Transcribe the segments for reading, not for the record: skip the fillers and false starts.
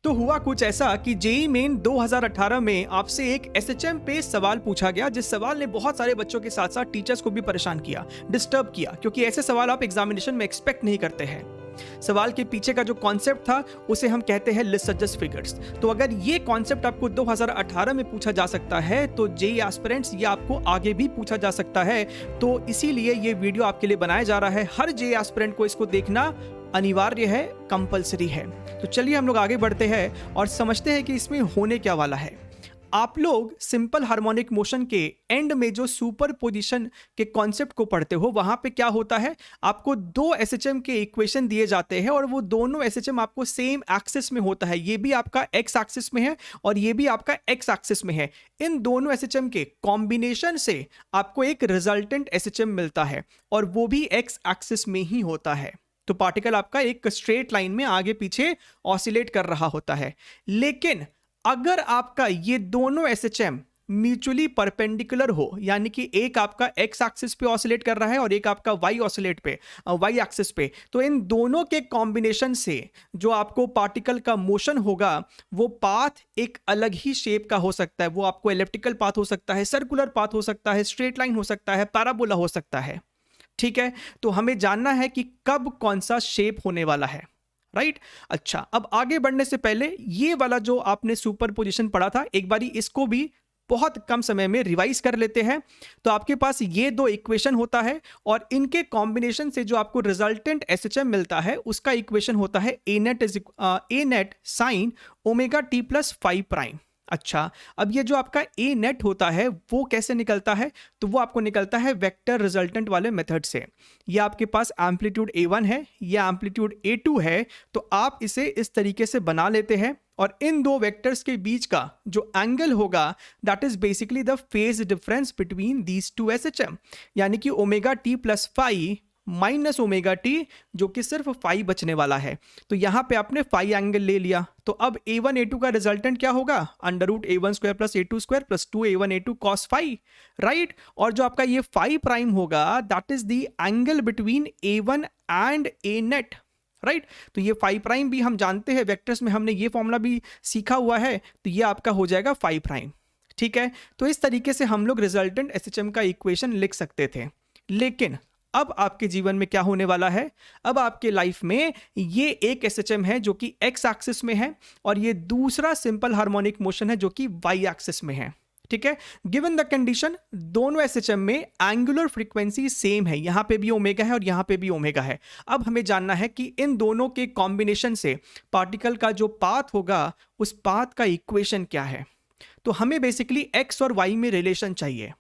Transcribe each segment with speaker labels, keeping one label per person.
Speaker 1: तो हुआ कुछ ऐसा कि जेईई मेन 2018 में आपसे एक एसएचएम पे सवाल पूछा गया, जिस सवाल ने बहुत सारे बच्चों के साथ साथ टीचर्स को भी परेशान किया, डिस्टर्ब किया, क्योंकि ऐसे सवाल आप एग्जामिनेशन में एक्सपेक्ट नहीं करते हैं। सवाल के पीछे का जो कॉन्सेप्ट था उसे हम कहते हैं लिस्टजस फिगर्स। तो अगर ये कॉन्सेप्ट आपको 2018 में पूछा जा सकता है तो जेईई एस्पिरेंट्स ये आपको आगे भी पूछा जा सकता है। तो इसीलिए ये वीडियो आपके लिए बनाया जा रहा है। हर जेईई एस्पिरेंट को इसको देखना अनिवार्य है, कंपलसरी है। तो चलिए हम लोग आगे बढ़ते हैं और समझते हैं कि इसमें होने क्या वाला है। आप लोग सिंपल हार्मोनिक मोशन के एंड में जो सुपरपोजिशन के कॉन्सेप्ट को पढ़ते हो, वहां पे क्या होता है, आपको दो एसएचएम के इक्वेशन दिए जाते हैं और वो दोनों एसएचएम आपको सेम एक्सिस में होता है। ये भी आपका एक्स एक्सिस में है और ये भी आपका एक्स एक्सिस में है। इन दोनों एसएचएम के कॉम्बिनेशन से आपको एक रिजल्टेंट एसएचएम मिलता है और वो भी एक्स एक्सिस में ही होता है। तो पार्टिकल आपका एक स्ट्रेट लाइन में आगे पीछे ऑसिलेट कर रहा होता है। लेकिन अगर आपका ये दोनों एसएचएम म्यूचुअली परपेंडिकुलर हो, यानी कि एक आपका एक्स एक्सिस पे ऑसिलेट कर रहा है और एक आपका वाई एक्सिस पे, तो इन दोनों के कॉम्बिनेशन से जो आपको पार्टिकल का मोशन होगा वो पाथ एक अलग ही शेप का हो सकता है। वो आपको एलिप्टिकल पाथ हो सकता है, सर्कुलर पाथ हो सकता है, स्ट्रेट लाइन हो सकता है, पैराबोला हो सकता है। ठीक है, तो हमें जानना है कि कब कौन सा शेप होने वाला है, राइट? अच्छा, अब आगे बढ़ने से पहले ये वाला जो आपने सुपरपोजिशन पढ़ा था, एक बारी इसको भी बहुत कम समय में रिवाइज कर लेते हैं। तो आपके पास ये दो इक्वेशन होता है और इनके कॉम्बिनेशन से जो आपको रिजल्टेंट एसएचएम मिलता है उसका इक्वेशन होता है a net sine omega t plus five prime. अच्छा, अब ये जो आपका ए नेट होता है वो कैसे निकलता है, तो वो आपको निकलता है वेक्टर रिजल्टेंट वाले मेथड से। ये आपके पास एम्पलीट्यूड A1 है, ये एम्पलीट्यूड A2 है, तो आप इसे इस तरीके से बना लेते हैं और इन दो वेक्टर्स के बीच का जो एंगल होगा that is basically the phase difference between these two SHM, यानी कि omega t plus five minus omega T, जो कि सिर्फ फाइव बचने वाला है। तो यहां पे आपने फाइव एंगल ले लिया, तो अब A1 A2 का रिजल्टेंट क्या होगा, under root A1 square plus A2 square plus 2A1 A2 cos five, right? और जो आपका ये फाइव प्राइम होगा that is the angle between A1 and A net, right? तो ये फाइव प्राइम भी हम जानते हैं, वेक्टर्स में हमने ये फॉर्मूला भी सीखा हुआ है, तो ये आपका हो जाएगा फाइव प्राइम। ठीक है, तो इस तरीके से हम लोग रिजल्टेंट एसएचएम का इक्वेशन लिख सकते थे। लेकिन अब आपके जीवन में क्या होने वाला है, अब आपके लाइफ में ये एक एसएचएम है जो कि एक्स एक्सिस में है और ये दूसरा सिंपल हार्मोनिक मोशन है जो कि वाई एक्सिस में है। ठीक है, गिवन द कंडीशन दोनों एसएचएम में एंगुलर फ्रीक्वेंसी सेम है, यहां पे भी ओमेगा है और यहां पे भी ओमेगा है। अब हमें जानना है कि इन दोनों के कॉम्बिनेशन से पार्टिकल का जो पाथ होगा उस पाथ का इक्वेशन क्या है। तो हमें बेसिकली एक्स और वाई में रिलेशन चाहिए।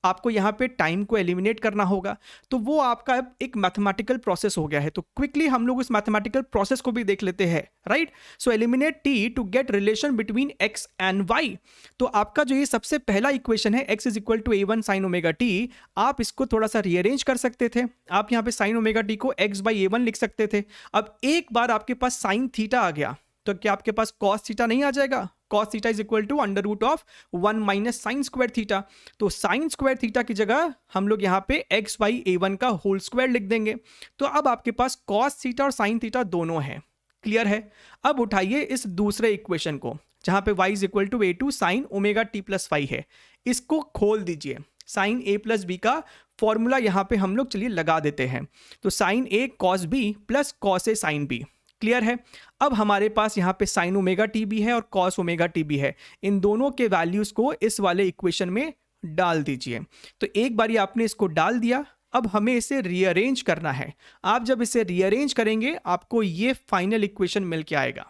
Speaker 1: आपको यहाँ पे टाइम को एलिमिनेट करना होगा, तो वो आपका एक मैथमेटिकल प्रोसेस हो गया है। तो क्विकली हम लोग उस मैथमेटिकल प्रोसेस को भी देख लेते हैं, right? So eliminate t to get relation between x and y. तो आपका जो ये सबसे पहला इक्वेशन है x is equal to A1 sine omega t, आप इसको थोड़ा सा रीअरेंज कर सकते थे। आप यहाँ पे साइन ओमेगा टी को एक्स बाई A1 लिख सकते थे। अब एक बार आपके पास साइन थीटा आ गया तो क्या आपके पास कॉस थीटा नहीं आ जाएगा? Cos theta is equal to under root of 1 minus sine square theta. तो साइन स्क्वायर थीटा की जगह हम लोग यहाँ पे एक्स बाई A1 का होल स्क्वायर लिख देंगे। तो अब आपके पास कॉस थीटा और साइन थीटा दोनों है। क्लियर है? अब उठाइए इस दूसरे इक्वेशन को जहां पे y is equal to A2 sine omega t plus five है, इसको खोल दीजिए। साइन A प्लस बी का फॉर्मूला यहाँ पे हम लोग चलिए लगा देते हैं। तो sine A cos b plus cos A sine b. Clear है? अब हमारे पास यहाँ पे साइन ओमेगा टी भी है और कॉस ओमेगा टी भी है। इन दोनों के वैल्यूज को इस वाले इक्वेशन में डाल दीजिए। तो एक बारी आपने इसको डाल दिया, अब हमें इसे रीअरेंज करना है। आप जब इसे रीअरेंज करेंगे आपको ये फाइनल इक्वेशन मिल के आएगा।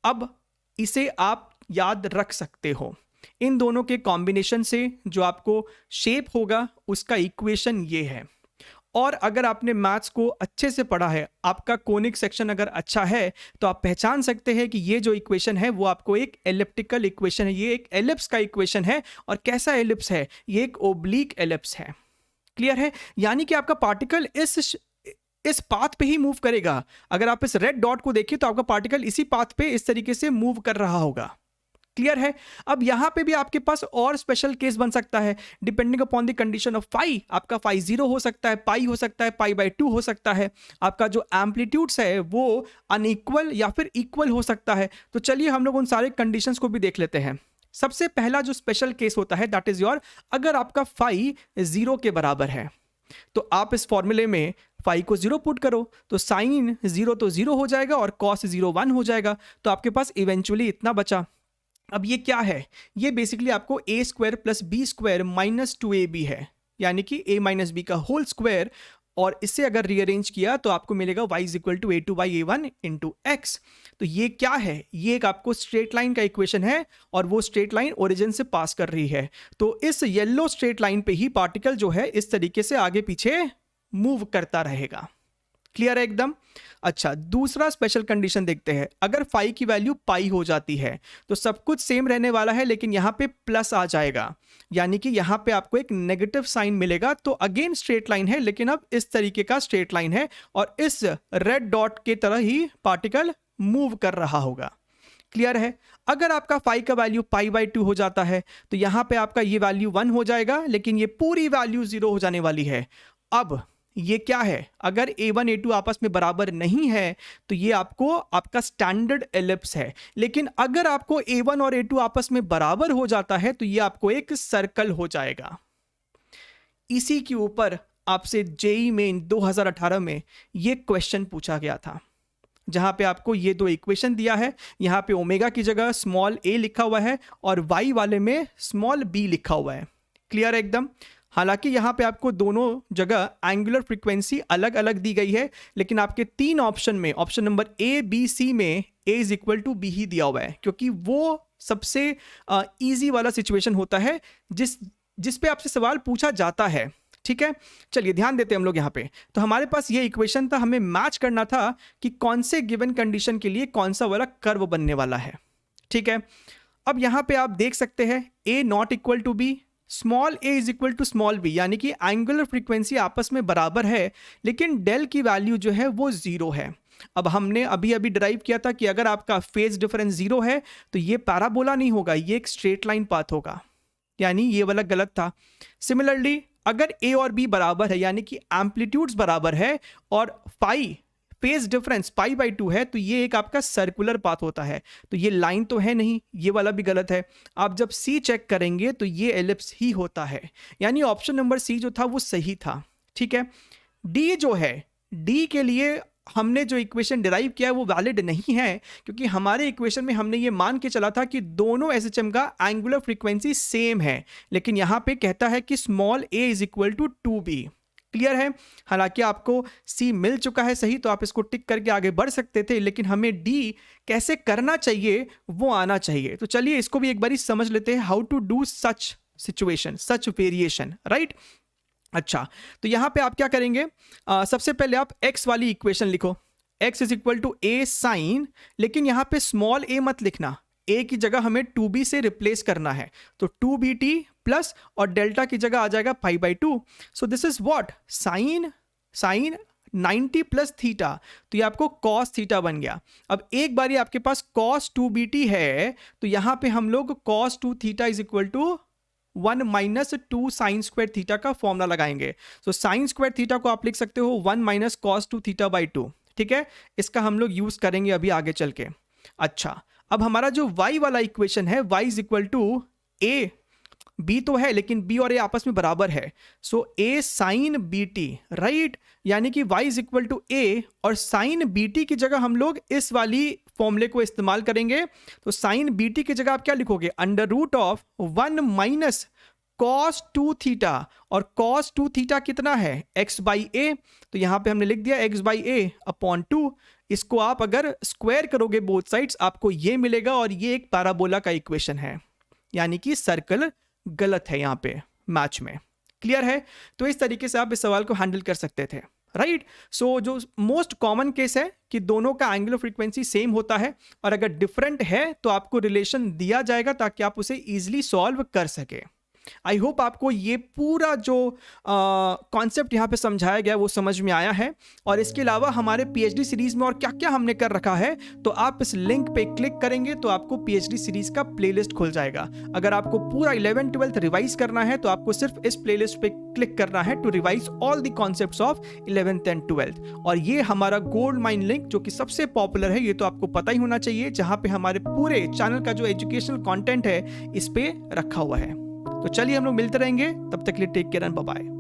Speaker 1: अब इसे आप याद रख सकते हो, इन दोनों के कॉम्बिनेशन से जो आपको शेप होगा उसका इक्वेशन ये है। और अगर आपने मैथ्स को अच्छे से पढ़ा है, आपका कोनिक सेक्शन अगर अच्छा है, तो आप पहचान सकते हैं कि ये जो इक्वेशन है वो आपको एक एलिप्टिकल इक्वेशन है। ये एक एलिप्स का इक्वेशन है। और कैसा एलिप्स है? ये एक ओब्लिक एलिप्स है। क्लियर है? यानी कि आपका पार्टिकल इस पाथ पे ही मूव करेगा। अगर आप इस रेड डॉट को देखिए तो आपका पार्टिकल इसी पाथ पे इस तरीके से मूव कर रहा होगा। क्लियर है। अब यहाँ पे भी आपके पास और स्पेशल केस बन सकता है, depending upon the condition of phi. आपका फाई 0 हो सकता है, पाई हो सकता है, पाई बाय 2 हो सकता है। आपका जो एम्पलीट्यूड्स है वो अनइक्वल या फिर इक्वल हो सकता है। तो चलिए हम लोग उन सारे कंडीशंस को भी देख लेते हैं। सबसे पहला जो स्पेशल केस होता है दैट इज योर, अगर आपका फाई 0 के बराबर है तो आप इस फॉर्मूले में फाई को 0 पुट करो, तो साइन 0 तो 0 हो जाएगा और कॉस 0 1 हो जाएगा। तो आपके पास इवेंचुअली इतना बचा। अब ये क्या है, ये बेसिकली आपको a square plus b square minus 2ab है, यानी कि a माइनस बी का होल स्क्वायर। और इससे अगर रीअरेंज किया तो आपको मिलेगा y is equal to a2 by a1 into x. तो ये क्या है, ये एक आपको स्ट्रेट लाइन का इक्वेशन है और वो स्ट्रेट लाइन ओरिजिन से पास कर रही है। तो इस येलो स्ट्रेट लाइन पे ही पार्टिकल जो है इस तरीके से आगे पीछे मूव करता रहेगा। क्लियर है एकदम। अच्छा, दूसरा स्पेशल कंडीशन देखते हैं। अगर फाई की वैल्यू पाई हो जाती है तो सब कुछ सेम रहने वाला है, लेकिन यहां पे प्लस आ जाएगा, यानी कि यहां पे आपको एक नेगेटिव साइन मिलेगा। तो अगेन स्ट्रेट लाइन है, लेकिन अब इस तरीके का स्ट्रेट लाइन है और इस रेड डॉट के तरह ही पार्टिकल मूव कर रहा होगा। क्लियर है। अगर आपका फाई का वैल्यू पाई बाई 2 हो जाता है तो यहां पे आपका ये वैल्यू 1 हो जाएगा, लेकिन ये पूरी वैल्यू 0 हो जाने वाली है। अब ये क्या है, अगर a1 a2 आपस में बराबर नहीं है तो ये आपको आपका स्टैंडर्ड एलिप्स है। लेकिन अगर आपको a1 और a2 आपस में बराबर हो जाता है तो ये आपको एक सर्कल हो जाएगा। इसी के ऊपर आपसे जेईई मेन 2018 में ये क्वेश्चन पूछा गया था, जहां पे आपको ये दो इक्वेशन दिया है। यहां पे ओमेगा की जगह स्मॉल a लिखा हुआ है और y वाले में स्मॉल b लिखा हुआ है। क्लियर है एकदम। हालांकि यहाँ पे आपको दोनों जगह एंगुलर फ्रीक्वेंसी अलग अलग दी गई है, लेकिन आपके 3 ऑप्शन में option number A B C में a is equal to B ही दिया हुआ है, क्योंकि वो सबसे इजी वाला सिचुएशन होता है जिस पे आपसे सवाल पूछा जाता है। ठीक है, चलिए ध्यान देते हैं हम लोग यहाँ पे। तो हमारे पास ये इक्वेशन था, हमें मैच करना था कि कौन से गिवन कंडीशन के लिए कौन सा वाला कर्व बनने वाला है। ठीक है, अब यहाँ पे आप देख सकते हैं a not equal to b, small a is equal to small b, यानी कि एंगुलर फ्रीक्वेंसी आपस में बराबर है, लेकिन डेल की वैल्यू जो है वो 0 है। अब हमने अभी अभी डिराइव किया था कि अगर आपका फेज डिफरेंस 0 है तो ये पैराबोला नहीं होगा, ये एक स्ट्रेट लाइन पाथ होगा, यानी ये वाला गलत था। सिमिलरली अगर a और b बराबर है, यानी कि एम्पलीट्यूड्स बराबर है और phi phase difference pi by 2 है, तो ये एक आपका सर्कुलर पाथ होता है। तो ये लाइन तो है नहीं, ये वाला भी गलत है। आप जब सी चेक करेंगे तो ये एलिप्स ही होता है, यानी ऑप्शन नंबर सी जो था वो सही था। ठीक है, डी जो है, डी के लिए हमने जो इक्वेशन डिराइव किया है वो वैलिड नहीं है, क्योंकि हमारे इक्वेशन में हमने ये मान के चला था कि दोनों एसएचएम का एंगुलर फ्रीक्वेंसी सेम है, लेकिन यहाँ पे कहता है कि small a is equal to 2b। Clear है। हालांकि आपको सी मिल चुका है सही, तो आप इसको टिक करके आगे बढ़ सकते थे, लेकिन हमें डी कैसे करना चाहिए वो आना चाहिए। तो चलिए इसको भी एक बार समझ लेते हैं, how to do such situation, such variation, right. अच्छा, तो यहां पे आप क्या करेंगे, सबसे पहले आप x वाली इक्वेशन लिखो, x is equal to a sine, लेकिन यहां पे स्मॉल a मत लिखना, a की जगह हमें 2b से रिप्लेस करना है, तो 2bt प्लस और डेल्टा की जगह आ जाएगा pi by 2। So this is what, sine 90 plus theta, तो ये आपको कॉस थीटा बन गया। अब एक बारी आपके पास कॉस 2bt है, तो यहां पे हम लोग cos 2 theta is equal to 1 minus 2 sine square theta का फॉर्मूला लगाएंगे। तो साइन स्क्वायर थीटा को आप लिख सकते हो 1 माइनस कॉस 2 थीटा बाई 2। ठीक है, इसका हम लोग यूज करेंगे अभी आगे चल के। अच्छा, अब हमारा जो y वाला इक्वेशन है, y is equal to a, b तो है लेकिन b और a आपस में बराबर है, so a sine bt, right, यानी कि y is equal to a और साइन bt की जगह हम लोग इस वाली फॉर्मूले को इस्तेमाल करेंगे। तो साइन bt की जगह आप क्या लिखोगे, under root of 1 minus cos 2 theta, और cos 2 थीटा कितना है, x बाई a, तो यहां पे हमने लिख दिया x बाई a अपॉन 2। इसको आप अगर स्क्वायर करोगे बोथ साइड्स आपको ये मिलेगा, और ये एक पैराबोला का इक्वेशन है, यानी कि सर्कल गलत है यहाँ पे मैच में। क्लियर है। तो इस तरीके से आप इस सवाल को हैंडल कर सकते थे, राइट। सो जो मोस्ट कॉमन केस है कि दोनों का एंगुलर फ्रीक्वेंसी सेम होता है, और अगर डिफरेंट है तो आपको रिलेशन दिया जाएगा ताकि आप उसे इजीली सॉल्व कर सके। आई होप आपको ये पूरा जो कॉन्सेप्ट यहाँ पे समझाया गया वो समझ में आया है। और इसके अलावा हमारे पीएचडी सीरीज़ में और क्या क्या हमने कर रखा है, तो आप इस लिंक पे क्लिक करेंगे तो आपको पीएचडी सीरीज़ का प्लेलिस्ट खुल जाएगा। अगर आपको पूरा 11th 12th रिवाइज करना है तो आपको सिर्फ इस प्लेलिस्ट पे क्लिक करना है to revise all the concepts of 11th and 12th। और ये हमारा गोल्ड माइन लिंक जो कि सबसे पॉपुलर है, ये तो आपको पता ही होना चाहिए, जहाँ पे हमारे पूरे चैनल का जो एजुकेशनल कंटेंट है इस पे रखा हुआ है। तो चलिए हम लोग मिलते रहेंगे, तब तक के लिए take care and bye bye.